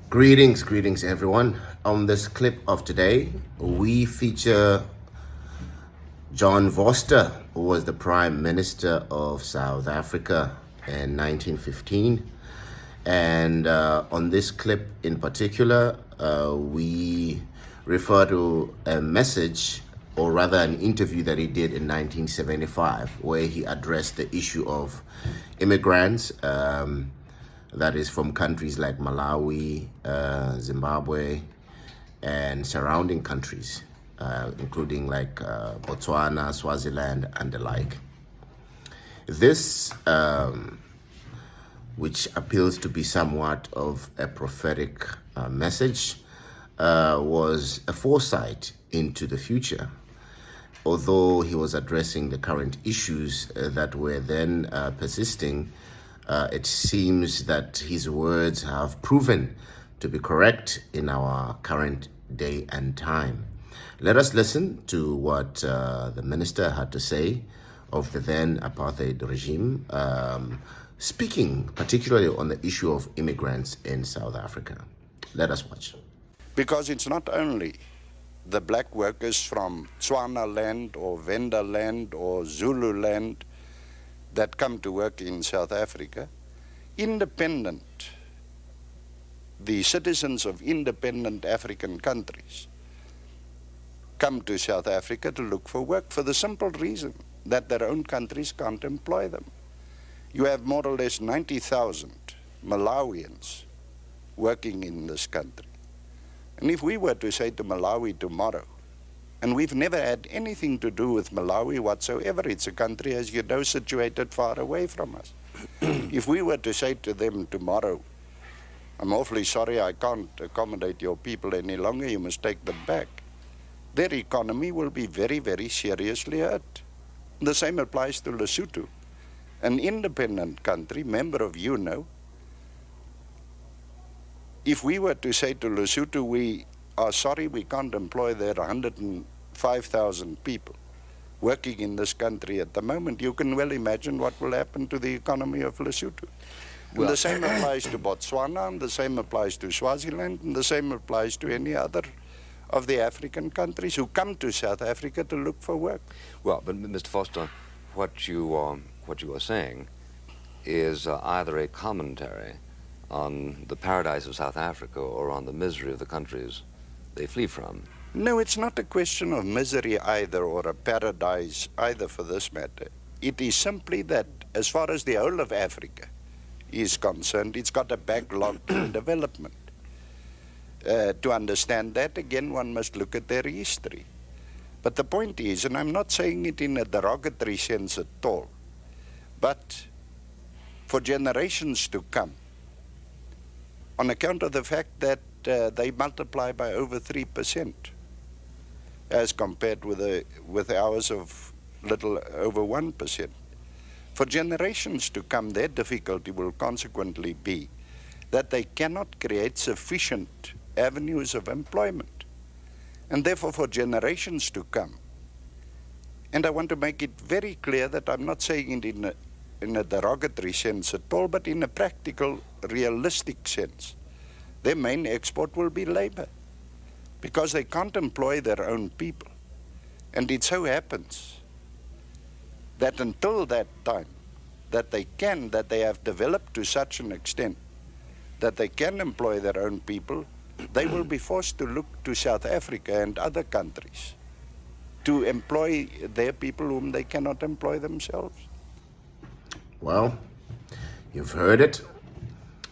Greetings everyone. On this clip of today, we feature John Vorster, who was the Prime Minister of South Africa in 1915. And on this clip in particular, we refer to a message, or rather an interview that he did in 1975, where he addressed the issue of immigrants, that is from countries like Malawi, Zimbabwe, and surrounding countries, including like Botswana, Swaziland, and the like. This, which appeals to be somewhat of a prophetic message, was a foresight into the future. Although he was addressing the current issues that were then persisting, it seems that his words have proven to be correct in our current day and time. Let us listen to what the minister had to say of the then apartheid regime, speaking particularly on the issue of immigrants in South Africa. Let us watch. Because it's not only the black workers from Tswana land or Venda land or Zulu land that come to work in South Africa. The citizens of independent African countries come to South Africa to look for work for the simple reason that their own countries can't employ them. You have more or less 90,000 Malawians working in this country. And if we were to say to Malawi tomorrow, and we've never had anything to do with Malawi whatsoever, it's a country, as you know, situated far away from us. If we were to say to them tomorrow, I'm awfully sorry, I can't accommodate your people any longer, you must take them back, their economy will be very, very seriously hurt. The same applies to Lesotho, an independent country, member of UNO. If we were to say to Lesotho, we are sorry, we can't employ their 105,000 people working in this country at the moment, you can well imagine what will happen to the economy of Lesotho. Well, the same applies to Botswana, and the same applies to Swaziland, and the same applies to any other of the African countries who come to South Africa to look for work. Well, but Mr. Vorster, what you are saying is either a commentary on the paradise of South Africa or on the misery of the countries they flee from. No, it's not a question of misery either, or a paradise either for this matter. It is simply that as far as the whole of Africa is concerned, it's got a backlog in development. To understand that, again, one must look at their history. But the point is, and I'm not saying it in a derogatory sense at all, but for generations to come, on account of the fact that they multiply by over 3%, as compared with ours of little over 1%. For generations to come, their difficulty will consequently be that they cannot create sufficient avenues of employment. And therefore, for generations to come, and I want to make it very clear that I'm not saying it in a derogatory sense at all, but in a practical, realistic sense, their main export will be labor, because they can't employ their own people. And it so happens that until that time, that they have developed to such an extent that they can employ their own people, they will be forced to look to South Africa and other countries to employ their people whom they cannot employ themselves. Well, you've heard it.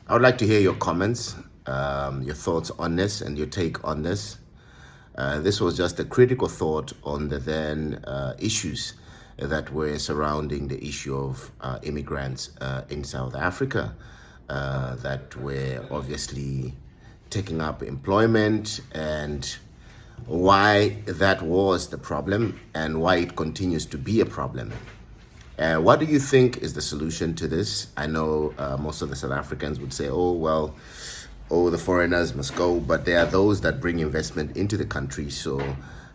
I would like to hear your comments, your thoughts on this and your take on this. This was just a critical thought on the then issues that were surrounding the issue of immigrants in South Africa that were obviously taking up employment, and why that was the problem and why it continues to be a problem. What do you think is the solution to this? I know most of the South Africans would say, the foreigners must go, but there are those that bring investment into the country, so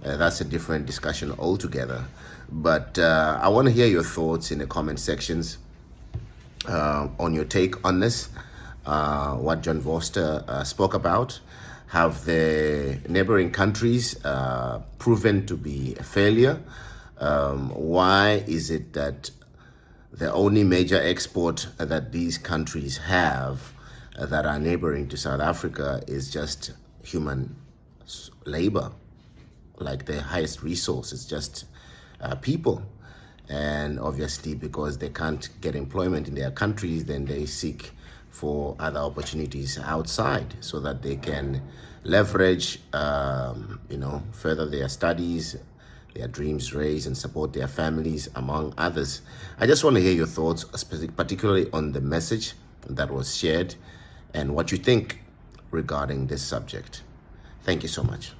that's a different discussion altogether. But I want to hear your thoughts in the comment sections on your take on this. what John Vorster spoke about. Have the neighboring countries proven to be a failure? Why is it that the only major export that these countries have that are neighboring to South Africa is just human labor? Like the highest resource is just people. And obviously, because they can't get employment in their countries, then they seek for other opportunities outside so that they can leverage, further their studies, their dreams raise, and support their families, among others. I just want to hear your thoughts, particularly on the message that was shared and what you think regarding this subject. Thank you so much.